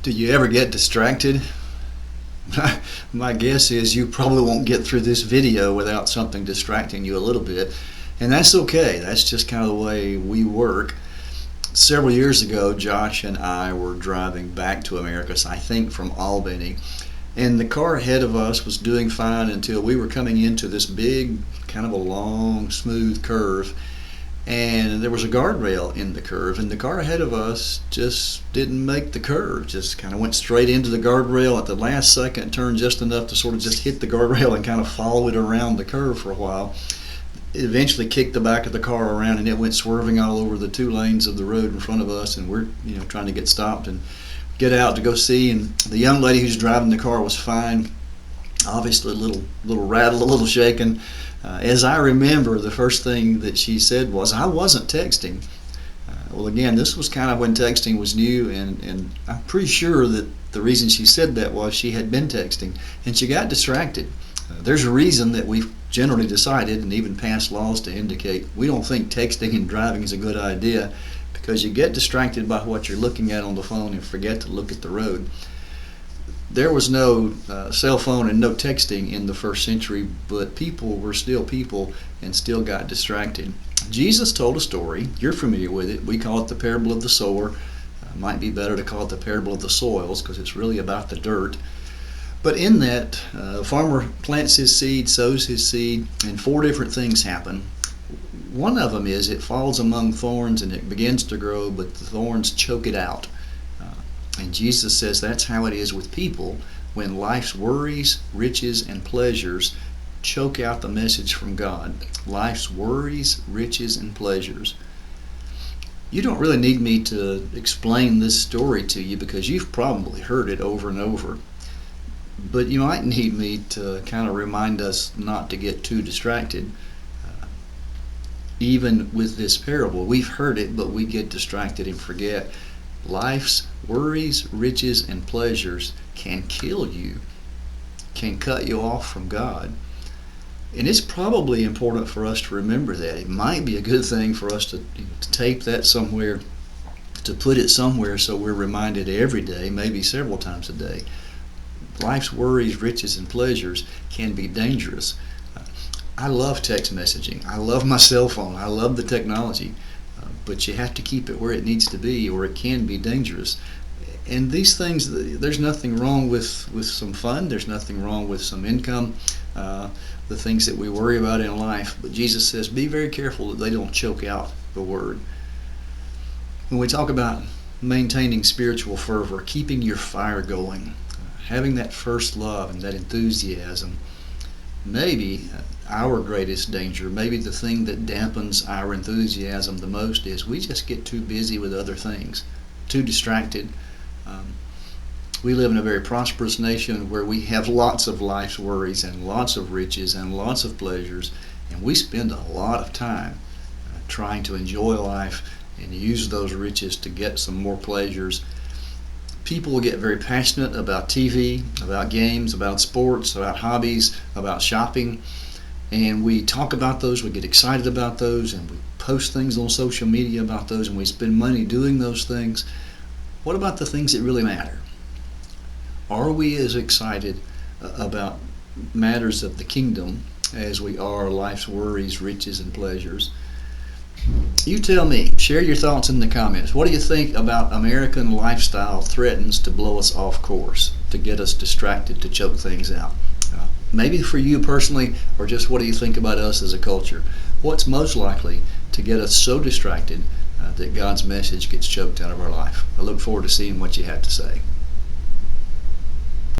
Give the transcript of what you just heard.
Do you ever get distracted? My guess is you probably won't get through this video without something distracting you a little bit. And that's okay. That's just kind of the way we work. Several years ago, Josh and I were driving back to Americus, I think from Albany. And the car ahead of us was doing fine until we were coming into this big, kind of a long, smooth curve. And there was a guardrail in the curve, and the car ahead of us just didn't make the curve, just kind of went straight into the guardrail at the last second, turned just enough to sort of just hit the guardrail and kind of follow it around the curve for a while. It eventually kicked the back of the car around, and it went swerving all over the 2 lanes of the road in front of us, and we're trying to get stopped and get out to go see. And the young lady who's driving the car was fine, obviously a little rattled, a little shaken. As I remember, the first thing that she said was, "I wasn't texting." Well, again, this was kind of when texting was new, and I'm pretty sure that the reason she said that was she had been texting, and she got distracted. There's a reason that we've generally decided and even passed laws to indicate we don't think texting and driving is a good idea, because you get distracted by what you're looking at on the phone and forget to look at the road. There was no cell phone and no texting in the first century, but people were still people and still got distracted. Jesus told a story. You're familiar with it. We call it the parable of the sower. Might be better to call it the parable of the soils, because it's really about the dirt. But in that, a farmer plants his seed, sows his seed, and 4 different things happen. One of them is it falls among thorns and it begins to grow, but the thorns choke it out. And Jesus says that's how it is with people when life's worries, riches, and pleasures choke out the message from God. Life's worries, riches, and pleasures. You don't really need me to explain this story to you, because you've probably heard it over and over. But you might need me to kind of remind us not to get too distracted. Even with this parable, we've heard it, but we get distracted and forget. Life's worries, riches, and pleasures can kill you, can cut you off from God. And it's probably important for us to remember that. It might be a good thing for us to tape that somewhere, to put it somewhere so we're reminded every day, maybe several times a day. Life's worries, riches, and pleasures can be dangerous. I love text messaging. I love my cell phone. I love the technology. But you have to keep it where it needs to be, or it can be dangerous. And these things, there's nothing wrong with some fun. There's nothing wrong with some income, the things that we worry about in life. But Jesus says, be very careful that they don't choke out the word. When we talk about maintaining spiritual fervor, keeping your fire going, having that first love and that enthusiasm, maybe our greatest danger, maybe the thing that dampens our enthusiasm the most, is we just get too busy with other things, too distracted. We live in a very prosperous nation where we have lots of life's worries and lots of riches and lots of pleasures, and we spend a lot of time trying to enjoy life and use those riches to get some more pleasures. People get very passionate about TV, about games, about sports, about hobbies, about shopping, and we talk about those, we get excited about those, and we post things on social media about those, and we spend money doing those things. What about the things that really matter? Are we as excited about matters of the kingdom as we are life's worries, riches, and pleasures? You tell me. Share your thoughts in the comments. What do you think about American lifestyle threatens to blow us off course, to get us distracted, to choke things out? Maybe for you personally, or just what do you think about us as a culture? What's most likely to get us so distracted that God's message gets choked out of our life? I look forward to seeing what you have to say.